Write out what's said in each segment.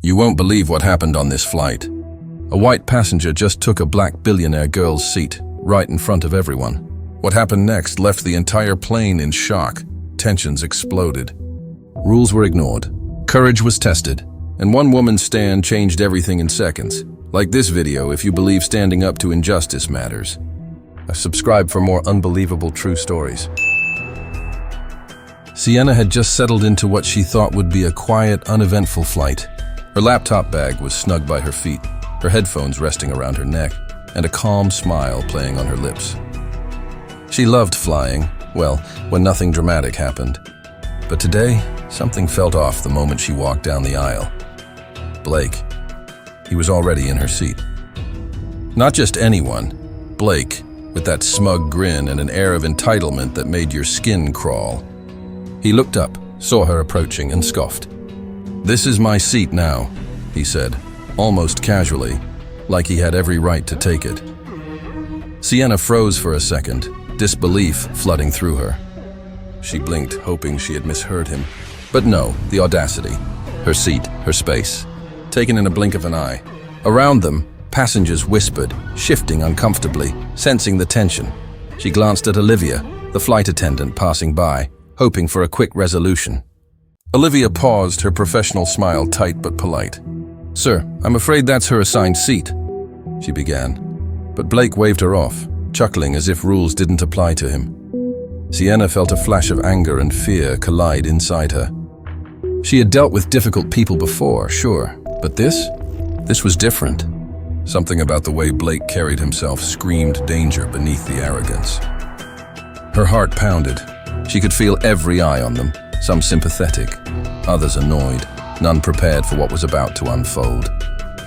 You won't believe what happened on this flight. A white passenger just took a black billionaire girl's seat, right in front of everyone. What happened next left the entire plane in shock. Tensions exploded. Rules were ignored. Courage was tested. And one woman's stand changed everything in seconds. Like this video if you believe standing up to injustice matters. Subscribe for more unbelievable true stories. Sienna had just settled into what she thought would be a quiet, uneventful flight. Her laptop bag was snug by her feet, her headphones resting around her neck, and a calm smile playing on her lips. She loved flying, well, when nothing dramatic happened. But today, something felt off the moment she walked down the aisle. Blake. He was already in her seat. Not just anyone. Blake, with that smug grin and an air of entitlement that made your skin crawl. He looked up, saw her approaching, and scoffed. "This is my seat now," he said, almost casually, like he had every right to take it. Sienna froze for a second, disbelief flooding through her. She blinked, hoping she had misheard him. But no, the audacity. Her seat, her space, taken in a blink of an eye. Around them, passengers whispered, shifting uncomfortably, sensing the tension. She glanced at Olivia, the flight attendant passing by, hoping for a quick resolution. Olivia paused, her professional smile tight but polite. "Sir, I'm afraid that's her assigned seat," she began. But Blake waved her off, chuckling as if rules didn't apply to him. Sienna felt a flash of anger and fear collide inside her. She had dealt with difficult people before, sure, but this was different. Something about the way Blake carried himself screamed danger beneath the arrogance. Her heart pounded. She could feel every eye on them, some sympathetic, others annoyed, none prepared for what was about to unfold.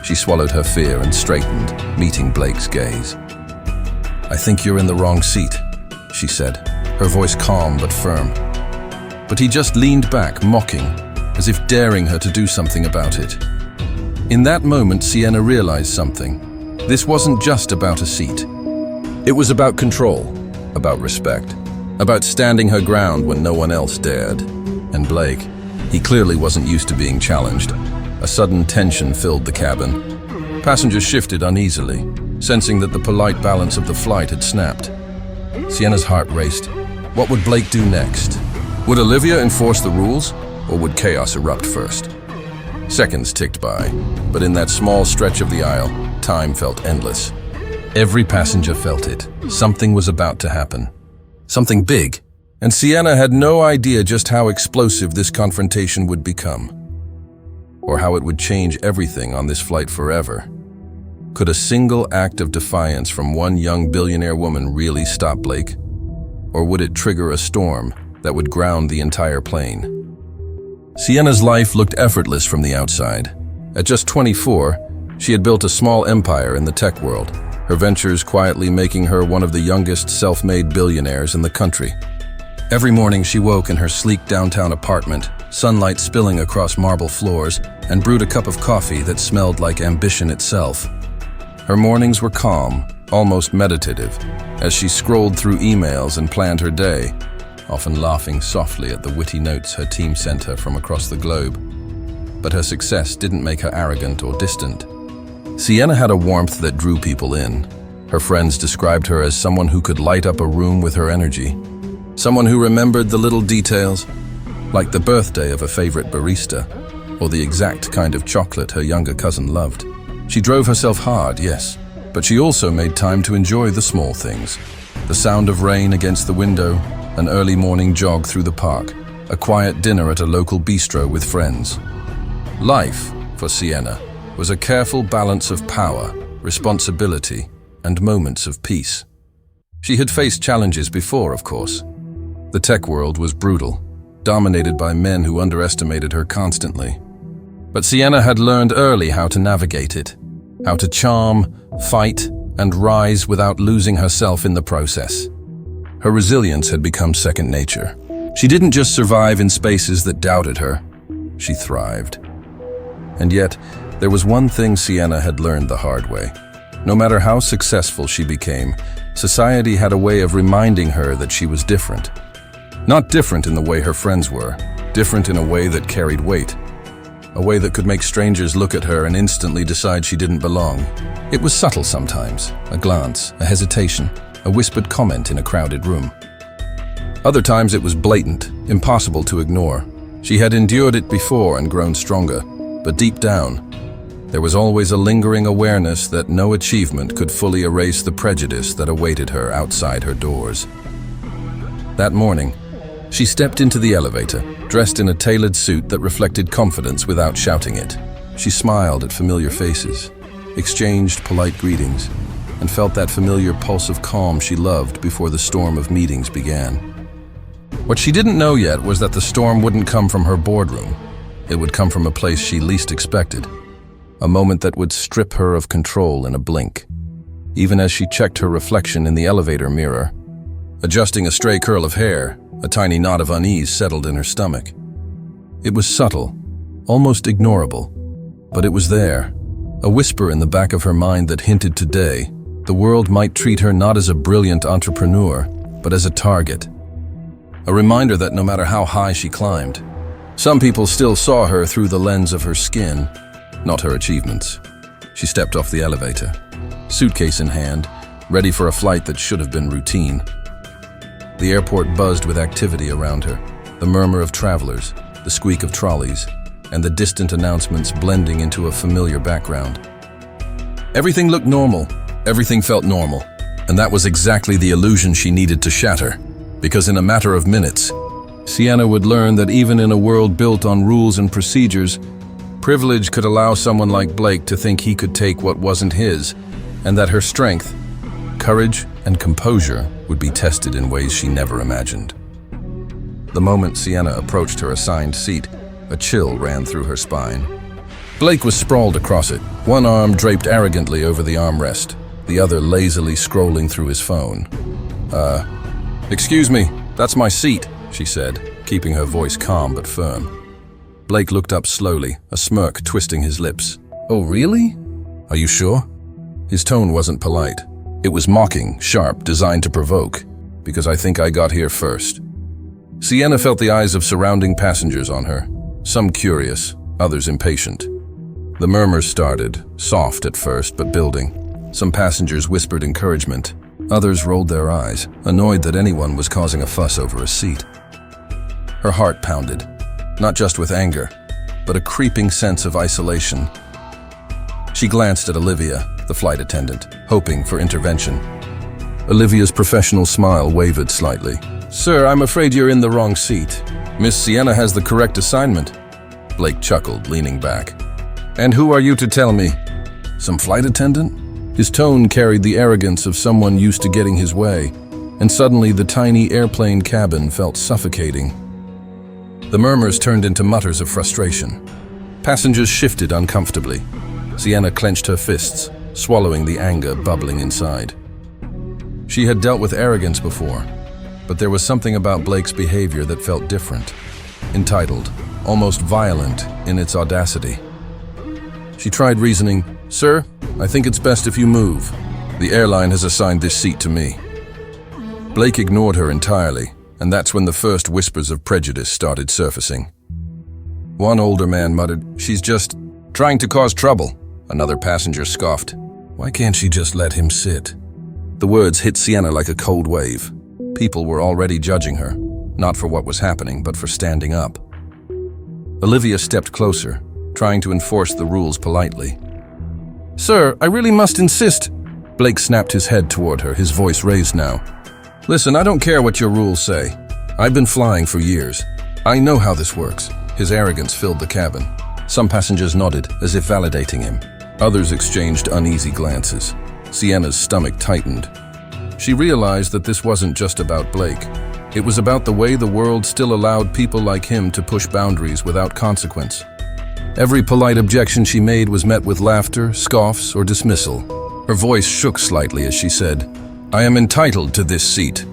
She swallowed her fear and straightened, meeting Blake's gaze. "I think you're in the wrong seat," she said, her voice calm but firm. But he just leaned back, mocking, as if daring her to do something about it. In that moment, Sienna realized something. This wasn't just about a seat. It was about control, about respect, about standing her ground when no one else dared. And Blake, he clearly wasn't used to being challenged. A sudden tension filled the cabin. Passengers shifted uneasily, sensing that the polite balance of the flight had snapped. Sienna's heart raced. What would Blake do next? Would Olivia enforce the rules, or would chaos erupt first? Seconds ticked by, but in that small stretch of the aisle, time felt endless. Every passenger felt it. Something was about to happen. Something big. And Sienna had no idea just how explosive this confrontation would become, or how it would change everything on this flight forever. Could a single act of defiance from one young billionaire woman really stop Blake? Or would it trigger a storm that would ground the entire plane? Sienna's life looked effortless from the outside. At just 24, she had built a small empire in the tech world, her ventures quietly making her one of the youngest self-made billionaires in the country. Every morning she woke in her sleek downtown apartment, sunlight spilling across marble floors, and brewed a cup of coffee that smelled like ambition itself. Her mornings were calm, almost meditative, as she scrolled through emails and planned her day, often laughing softly at the witty notes her team sent her from across the globe. But her success didn't make her arrogant or distant. Sienna had a warmth that drew people in. Her friends described her as someone who could light up a room with her energy. Someone who remembered the little details, like the birthday of a favorite barista, or the exact kind of chocolate her younger cousin loved. She drove herself hard, yes, but she also made time to enjoy the small things. The sound of rain against the window, an early morning jog through the park, a quiet dinner at a local bistro with friends. Life, for Sienna, was a careful balance of power, responsibility, and moments of peace. She had faced challenges before, of course. The tech world was brutal, dominated by men who underestimated her constantly. But Sienna had learned early how to navigate it, how to charm, fight, and rise without losing herself in the process. Her resilience had become second nature. She didn't just survive in spaces that doubted her, she thrived. And yet, there was one thing Sienna had learned the hard way. No matter how successful she became, society had a way of reminding her that she was different. Not different in the way her friends were, different in a way that carried weight. a way that could make strangers look at her and instantly decide she didn't belong. It was subtle sometimes, a glance, a hesitation, a whispered comment in a crowded room. Other times it was blatant, impossible to ignore. She had endured it before and grown stronger, but deep down, there was always a lingering awareness that no achievement could fully erase the prejudice that awaited her outside her doors. That morning, she stepped into the elevator, dressed in a tailored suit that reflected confidence without shouting it. She smiled at familiar faces, exchanged polite greetings, and felt that familiar pulse of calm she loved before the storm of meetings began. What she didn't know yet was that the storm wouldn't come from her boardroom. It would come from a place she least expected, a moment that would strip her of control in a blink. Even as she checked her reflection in the elevator mirror, adjusting a stray curl of hair, a tiny knot of unease settled in her stomach. It was subtle, almost ignorable, but it was there, a whisper in the back of her mind that hinted today the world might treat her not as a brilliant entrepreneur, but as a target. A reminder that no matter how high she climbed, some people still saw her through the lens of her skin, not her achievements. She stepped off the elevator, suitcase in hand, ready for a flight that should have been routine. The airport buzzed with activity around her, the murmur of travelers, the squeak of trolleys, and the distant announcements blending into a familiar background. Everything looked normal, everything felt normal, and that was exactly the illusion she needed to shatter, because in a matter of minutes, Sienna would learn that even in a world built on rules and procedures, privilege could allow someone like Blake to think he could take what wasn't his, and that her strength, courage, and composure would be tested in ways she never imagined. The moment Sienna approached her assigned seat, a chill ran through her spine. Blake was sprawled across it, one arm draped arrogantly over the armrest, the other lazily scrolling through his phone. Excuse me, that's my seat, she said, keeping her voice calm but firm. Blake looked up slowly, a smirk twisting his lips. Oh, really? Are you sure? His tone wasn't polite. It was mocking, sharp, designed to provoke, because I think I got here first. Sienna felt the eyes of surrounding passengers on her, some curious, others impatient. The murmurs started, soft at first but building. Some passengers whispered encouragement, others rolled their eyes, annoyed that anyone was causing a fuss over a seat. Her heart pounded, not just with anger, but a creeping sense of isolation. She glanced at Olivia, the flight attendant, hoping for intervention. Olivia's professional smile wavered slightly. Sir, I'm afraid you're in the wrong seat. Miss Sienna has the correct assignment. Blake chuckled, leaning back. And who are you to tell me? Some flight attendant? His tone carried the arrogance of someone used to getting his way, and suddenly the tiny airplane cabin felt suffocating. The murmurs turned into mutters of frustration. Passengers shifted uncomfortably. Sienna clenched her fists, swallowing the anger bubbling inside. She had dealt with arrogance before, but there was something about Blake's behavior that felt different, entitled, almost violent in its audacity. She tried reasoning. Sir, I think it's best if you move. The airline has assigned this seat to me. Blake ignored her entirely, and that's when the first whispers of prejudice started surfacing. One older man muttered, "She's just trying to cause trouble." Another passenger scoffed, "Why can't she just let him sit?" The words hit Sienna like a cold wave. People were already judging her, not for what was happening, but for standing up. Olivia stepped closer, trying to enforce the rules politely. "Sir, I really must insist." Blake snapped his head toward her, his voice raised now. "Listen, I don't care what your rules say. I've been flying for years. I know how this works." His arrogance filled the cabin. Some passengers nodded, as if validating him. Others exchanged uneasy glances. Sienna's stomach tightened. She realized that this wasn't just about Blake. It was about the way the world still allowed people like him to push boundaries without consequence. Every polite objection she made was met with laughter, scoffs, or dismissal. Her voice shook slightly as she said, "I am entitled to this seat.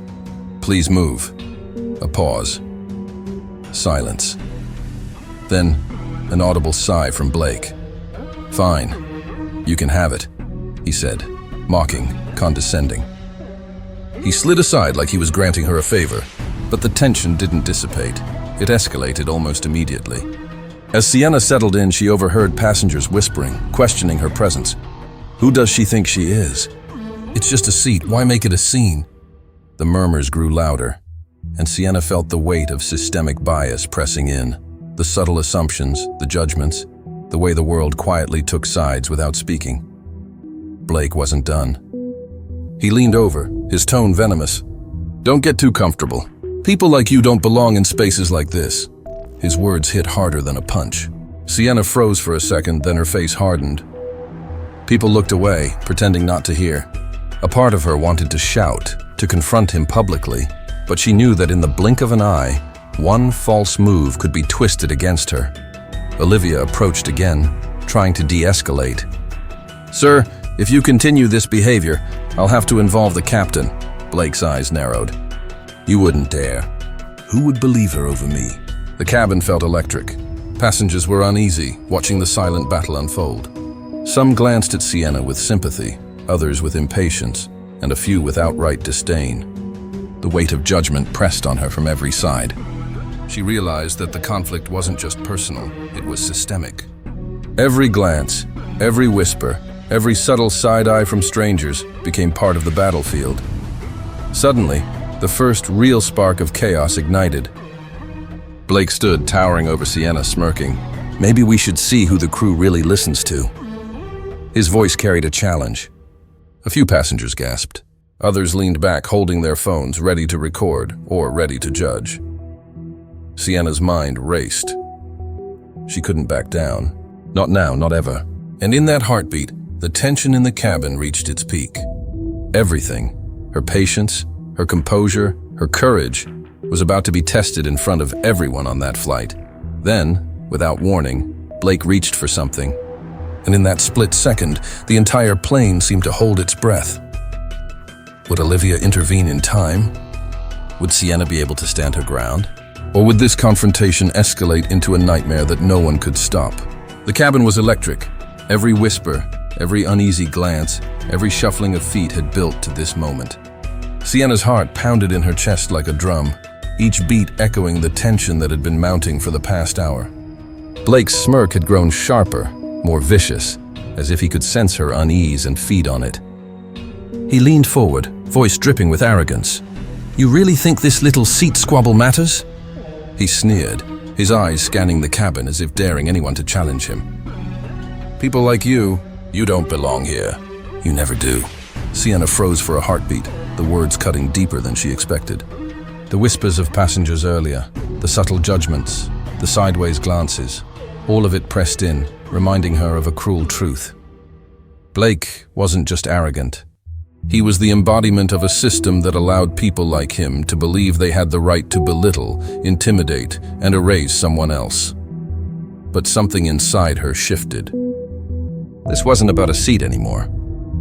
Please move." A pause. Silence. Then, an audible sigh from Blake. "Fine. You can have it," he said, mocking, condescending. He slid aside like he was granting her a favor, but the tension didn't dissipate. It escalated almost immediately. As Sienna settled in, she overheard passengers whispering, questioning her presence. Who does she think she is? It's just a seat, why make it a scene? The murmurs grew louder, and Sienna felt the weight of systemic bias pressing in. The subtle assumptions, the judgments, the way the world quietly took sides without speaking. Blake wasn't done. He leaned over, his tone venomous. Don't get too comfortable. People like you don't belong in spaces like this. His words hit harder than a punch. Sienna froze for a second, then her face hardened. People looked away, pretending not to hear. A part of her wanted to shout, to confront him publicly, but she knew that in the blink of an eye, one false move could be twisted against her. Olivia approached again, trying to de-escalate. Sir, if you continue this behavior, I'll have to involve the captain. Blake's eyes narrowed. You wouldn't dare. Who would believe her over me? The cabin felt electric. Passengers were uneasy, watching the silent battle unfold. Some glanced at Sienna with sympathy, others with impatience, and a few with outright disdain. The weight of judgment pressed on her from every side. She realized that the conflict wasn't just personal, it was systemic. Every glance, every whisper, every subtle side-eye from strangers became part of the battlefield. Suddenly, the first real spark of chaos ignited. Blake stood towering over Sienna, smirking. Maybe we should see who the crew really listens to. His voice carried a challenge. A few passengers gasped. Others leaned back, holding their phones, ready to record or ready to judge. Sienna's mind raced. She couldn't back down. Not now, not ever. And in that heartbeat, the tension in the cabin reached its peak. Everything, her patience, her composure, her courage, was about to be tested in front of everyone on that flight. Then, without warning, Blake reached for something. And in that split second, the entire plane seemed to hold its breath. Would Olivia intervene in time? Would Sienna be able to stand her ground? Or would this confrontation escalate into a nightmare that no one could stop? The cabin was electric. Every whisper, every uneasy glance, every shuffling of feet had built to this moment. Sienna's heart pounded in her chest like a drum, each beat echoing the tension that had been mounting for the past hour. Blake's smirk had grown sharper, more vicious, as if he could sense her unease and feed on it. He leaned forward, voice dripping with arrogance. You really think this little seat squabble matters? He sneered, his eyes scanning the cabin as if daring anyone to challenge him. People like you don't belong here. You never do. Sienna froze for a heartbeat, the words cutting deeper than she expected. The whispers of passengers earlier, the subtle judgments, the sideways glances, all of it pressed in, reminding her of a cruel truth. Blake wasn't just arrogant. He was the embodiment of a system that allowed people like him to believe they had the right to belittle, intimidate, and erase someone else. But something inside her shifted. This wasn't about a seat anymore.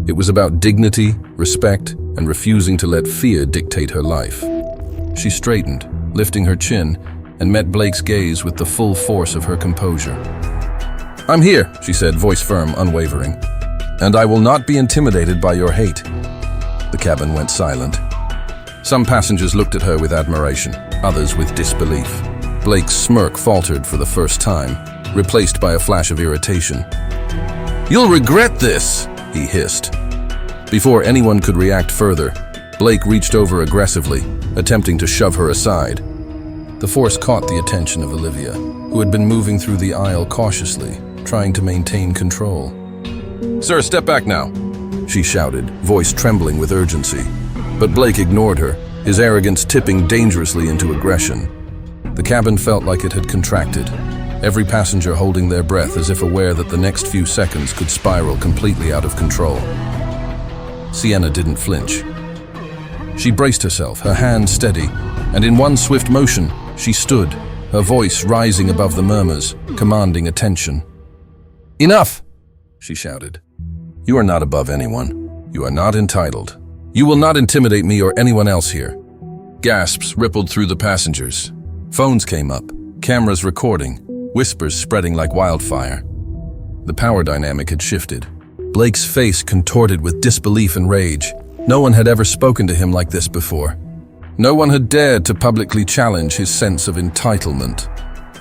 It was about dignity, respect, and refusing to let fear dictate her life. She straightened, lifting her chin, and met Blake's gaze with the full force of her composure. I'm here, she said, voice firm, unwavering. And I will not be intimidated by your hate. The cabin went silent. Some passengers looked at her with admiration, others with disbelief. Blake's smirk faltered for the first time, replaced by a flash of irritation. You'll regret this, he hissed. Before anyone could react further, Blake reached over aggressively, attempting to shove her aside. The force caught the attention of Olivia, who had been moving through the aisle cautiously, trying to maintain control. Sir, step back now, she shouted, voice trembling with urgency. But Blake ignored her, his arrogance tipping dangerously into aggression. The cabin felt like it had contracted, every passenger holding their breath as if aware that the next few seconds could spiral completely out of control. Sienna didn't flinch. She braced herself, her hand steady, and in one swift motion, she stood, her voice rising above the murmurs, commanding attention. Enough, she shouted. You are not above anyone. You are not entitled. You will not intimidate me or anyone else here. Gasps rippled through the passengers. Phones came up, cameras recording, whispers spreading like wildfire. The power dynamic had shifted. Blake's face contorted with disbelief and rage. No one had ever spoken to him like this before. No one had dared to publicly challenge his sense of entitlement.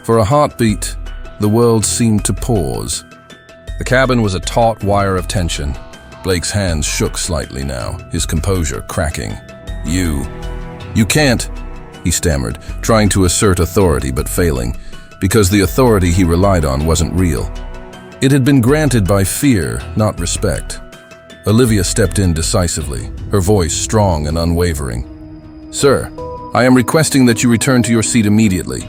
For a heartbeat, the world seemed to pause. The cabin was a taut wire of tension. Blake's hands shook slightly now, his composure cracking. You can't," he stammered, trying to assert authority but failing, because the authority he relied on wasn't real. It had been granted by fear, not respect. Olivia stepped in decisively, her voice strong and unwavering. "Sir, I am requesting that you return to your seat immediately.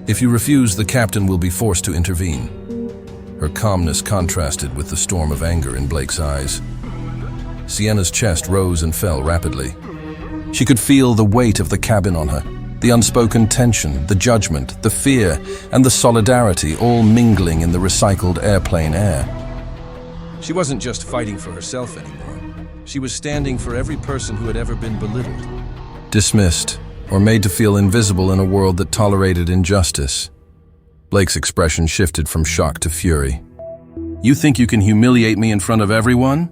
If you refuse, the captain will be forced to intervene." Her calmness contrasted with the storm of anger in Blake's eyes. Sienna's chest rose and fell rapidly. She could feel the weight of the cabin on her, the unspoken tension, the judgment, the fear, and the solidarity all mingling in the recycled airplane air. She wasn't just fighting for herself anymore. She was standing for every person who had ever been belittled, dismissed, or made to feel invisible in a world that tolerated injustice. Blake's expression shifted from shock to fury. "You think you can humiliate me in front of everyone?"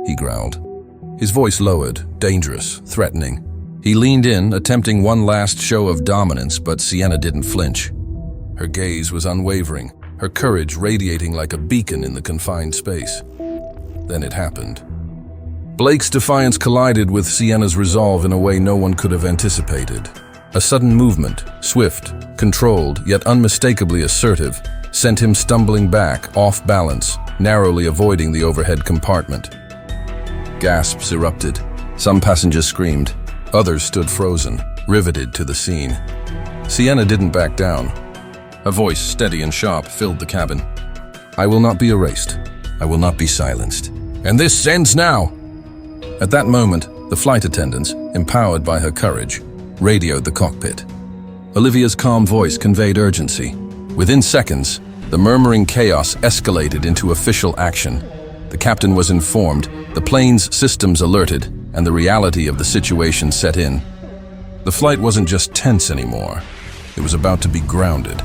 he growled. His voice lowered, dangerous, threatening. He leaned in, attempting one last show of dominance, but Sienna didn't flinch. Her gaze was unwavering, her courage radiating like a beacon in the confined space. Then it happened. Blake's defiance collided with Sienna's resolve in a way no one could have anticipated. A sudden movement, swift, controlled, yet unmistakably assertive, sent him stumbling back, off balance, narrowly avoiding the overhead compartment. Gasps erupted. Some passengers screamed. Others stood frozen, riveted to the scene. Sienna didn't back down. A voice, steady and sharp, filled the cabin. "I will not be erased. I will not be silenced. And this ends now!" At that moment, the flight attendants, empowered by her courage, radioed the cockpit. Olivia's calm voice conveyed urgency. Within seconds, the murmuring chaos escalated into official action. The captain was informed, the plane's systems alerted, and the reality of the situation set in. The flight wasn't just tense anymore. It was about to be grounded.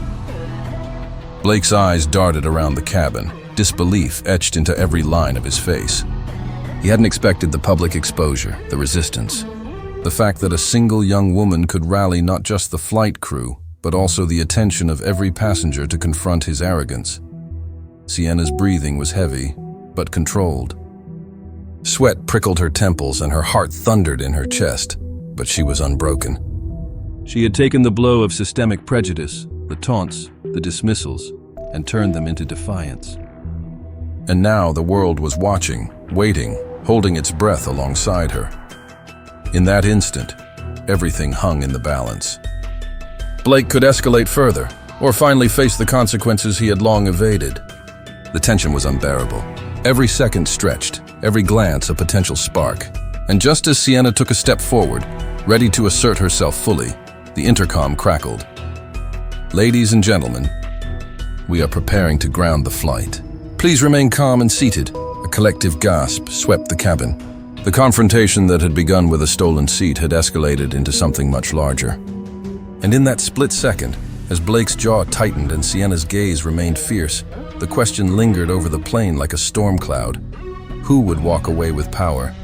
Blake's eyes darted around the cabin, disbelief etched into every line of his face. He hadn't expected the public exposure, the resistance. The fact that a single young woman could rally not just the flight crew, but also the attention of every passenger to confront his arrogance. Sienna's breathing was heavy, but controlled. Sweat prickled her temples and her heart thundered in her chest, but she was unbroken. She had taken the blow of systemic prejudice, the taunts, the dismissals, and turned them into defiance. And now the world was watching, waiting, holding its breath alongside her. In that instant, everything hung in the balance. Blake could escalate further, or finally face the consequences he had long evaded. The tension was unbearable. Every second stretched, every glance a potential spark. And just as Sienna took a step forward, ready to assert herself fully, the intercom crackled. "Ladies and gentlemen, we are preparing to ground the flight. Please remain calm and seated." A collective gasp swept the cabin. The confrontation that had begun with a stolen seat had escalated into something much larger. And in that split second, as Blake's jaw tightened and Sienna's gaze remained fierce, the question lingered over the plane like a storm cloud. Who would walk away with power?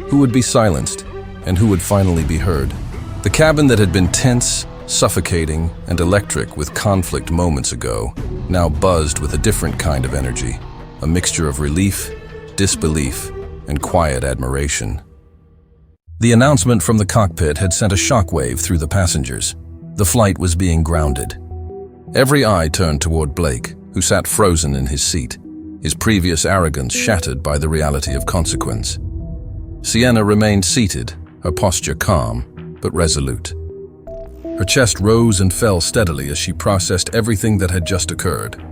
Who would be silenced? And who would finally be heard? The cabin that had been tense, suffocating, and electric with conflict moments ago now buzzed with a different kind of energy, a mixture of relief, disbelief, and quiet admiration. The announcement from the cockpit had sent a shockwave through the passengers. The flight was being grounded. Every eye turned toward Blake, who sat frozen in his seat, his previous arrogance shattered by the reality of consequence. Sienna remained seated, her posture calm, but resolute. Her chest rose and fell steadily as she processed everything that had just occurred.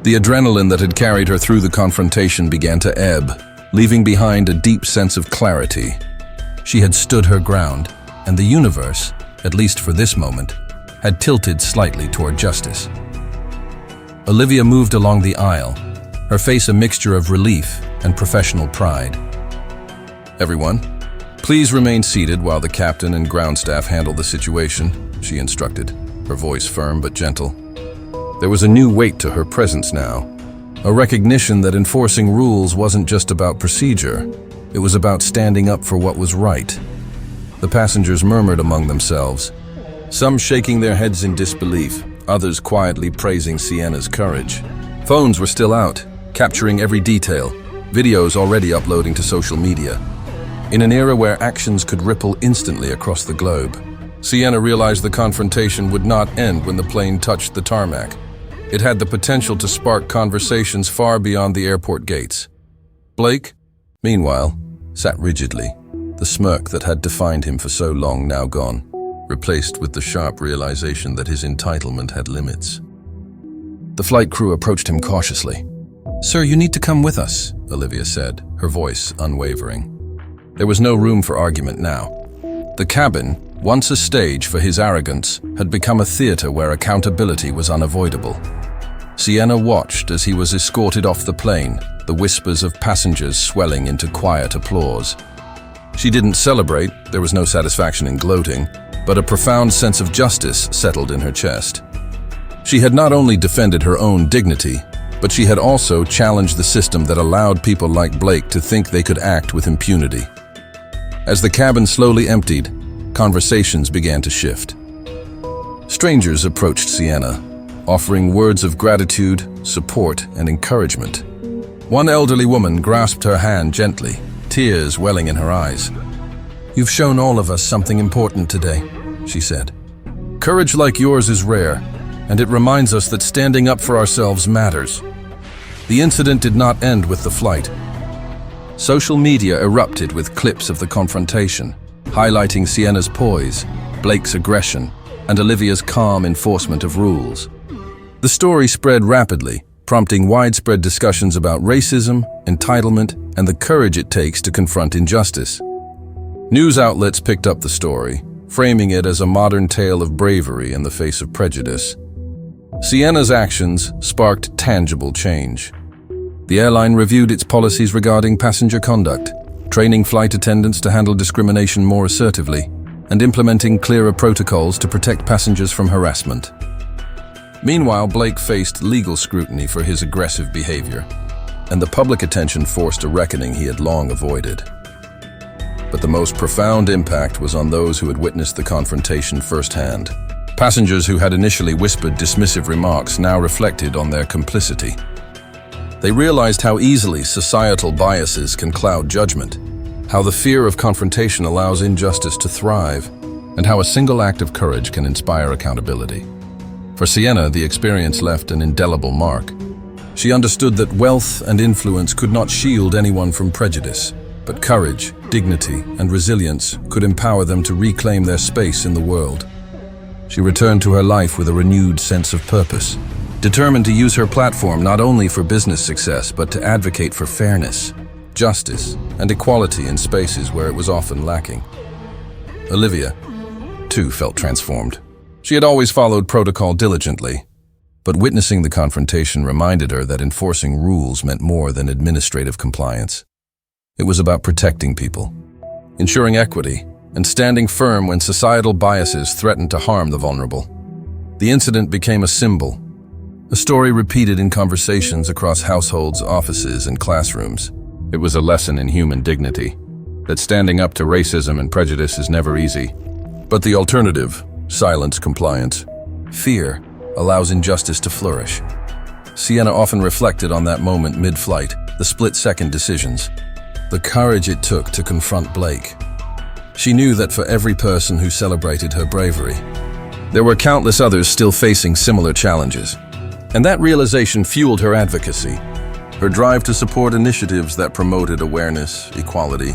The adrenaline that had carried her through the confrontation began to ebb, leaving behind a deep sense of clarity. She had stood her ground, and the universe, at least for this moment, had tilted slightly toward justice. Olivia moved along the aisle, her face a mixture of relief and professional pride. "Everyone, please remain seated while the captain and ground staff handle the situation," she instructed, her voice firm but gentle. There was a new weight to her presence now, a recognition that enforcing rules wasn't just about procedure, it was about standing up for what was right. The passengers murmured among themselves, some shaking their heads in disbelief, others quietly praising Sienna's courage. Phones were still out, capturing every detail, videos already uploading to social media. In an era where actions could ripple instantly across the globe, Sienna realized the confrontation would not end when the plane touched the tarmac. It had the potential to spark conversations far beyond the airport gates. Blake, meanwhile, sat rigidly, the smirk that had defined him for so long now gone, replaced with the sharp realization that his entitlement had limits. The flight crew approached him cautiously. "Sir, you need to come with us," Olivia said, her voice unwavering. There was no room for argument now. The cabin, once a stage for his arrogance, had become a theater where accountability was unavoidable. Sienna watched as he was escorted off the plane, the whispers of passengers swelling into quiet applause. She didn't celebrate, there was no satisfaction in gloating, but a profound sense of justice settled in her chest. She had not only defended her own dignity, but she had also challenged the system that allowed people like Blake to think they could act with impunity. As the cabin slowly emptied, conversations began to shift. Strangers approached Sienna, offering words of gratitude, support, and encouragement. One elderly woman grasped her hand gently, tears welling in her eyes. "You've shown all of us something important today," she said. "Courage like yours is rare, and it reminds us that standing up for ourselves matters." The incident did not end with the flight. Social media erupted with clips of the confrontation, highlighting Sienna's poise, Blake's aggression, and Olivia's calm enforcement of rules. The story spread rapidly, prompting widespread discussions about racism, entitlement, and the courage it takes to confront injustice. News outlets picked up the story, framing it as a modern tale of bravery in the face of prejudice. Sienna's actions sparked tangible change. The airline reviewed its policies regarding passenger conduct, training flight attendants to handle discrimination more assertively, and implementing clearer protocols to protect passengers from harassment. Meanwhile, Blake faced legal scrutiny for his aggressive behavior, and the public attention forced a reckoning he had long avoided. But the most profound impact was on those who had witnessed the confrontation firsthand. Passengers who had initially whispered dismissive remarks now reflected on their complicity. They realized how easily societal biases can cloud judgment, how the fear of confrontation allows injustice to thrive, and how a single act of courage can inspire accountability. For Sienna, the experience left an indelible mark. She understood that wealth and influence could not shield anyone from prejudice, but courage, dignity, and resilience could empower them to reclaim their space in the world. She returned to her life with a renewed sense of purpose, determined to use her platform not only for business success, but to advocate for fairness, justice, and equality in spaces where it was often lacking. Olivia, too, felt transformed. She had always followed protocol diligently, but witnessing the confrontation reminded her that enforcing rules meant more than administrative compliance. It was about protecting people, ensuring equity, and standing firm when societal biases threatened to harm the vulnerable. The incident became a symbol, a story repeated in conversations across households, offices, and classrooms. It was a lesson in human dignity, that standing up to racism and prejudice is never easy. But the alternative, silence, compliance, fear, allows injustice to flourish. Sienna often reflected on that moment mid-flight, the split-second decisions, the courage it took to confront Blake. She knew that for every person who celebrated her bravery, there were countless others still facing similar challenges. And that realization fueled her advocacy, her drive to support initiatives that promoted awareness, equality,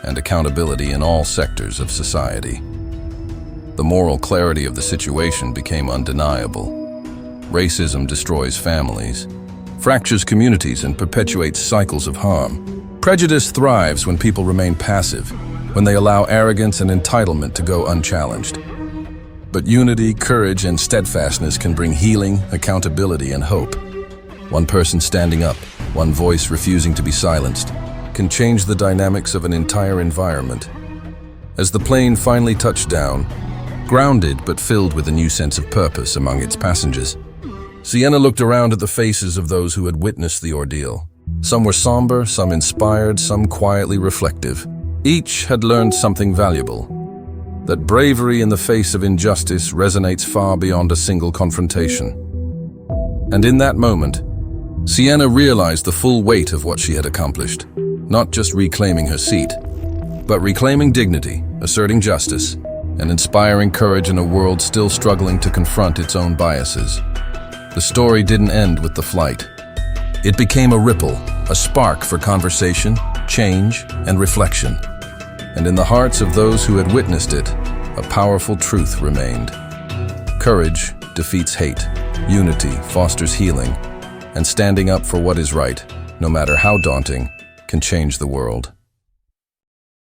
and accountability in all sectors of society. The moral clarity of the situation became undeniable. Racism destroys families, fractures communities, and perpetuates cycles of harm. Prejudice thrives when people remain passive, when they allow arrogance and entitlement to go unchallenged. But unity, courage, and steadfastness can bring healing, accountability, and hope. One person standing up, one voice refusing to be silenced, can change the dynamics of an entire environment. As the plane finally touched down, grounded but filled with a new sense of purpose among its passengers, Sienna looked around at the faces of those who had witnessed the ordeal. Some were somber, some inspired, some quietly reflective. Each had learned something valuable. that bravery in the face of injustice resonates far beyond a single confrontation. And in that moment, Sienna realized the full weight of what she had accomplished, not just reclaiming her seat, but reclaiming dignity, asserting justice, and inspiring courage in a world still struggling to confront its own biases. The story didn't end with the flight. It became a ripple, a spark for conversation, change, and reflection. And in the hearts of those who had witnessed it, a powerful truth remained. Courage defeats hate, unity fosters healing, and standing up for what is right, no matter how daunting, can change the world.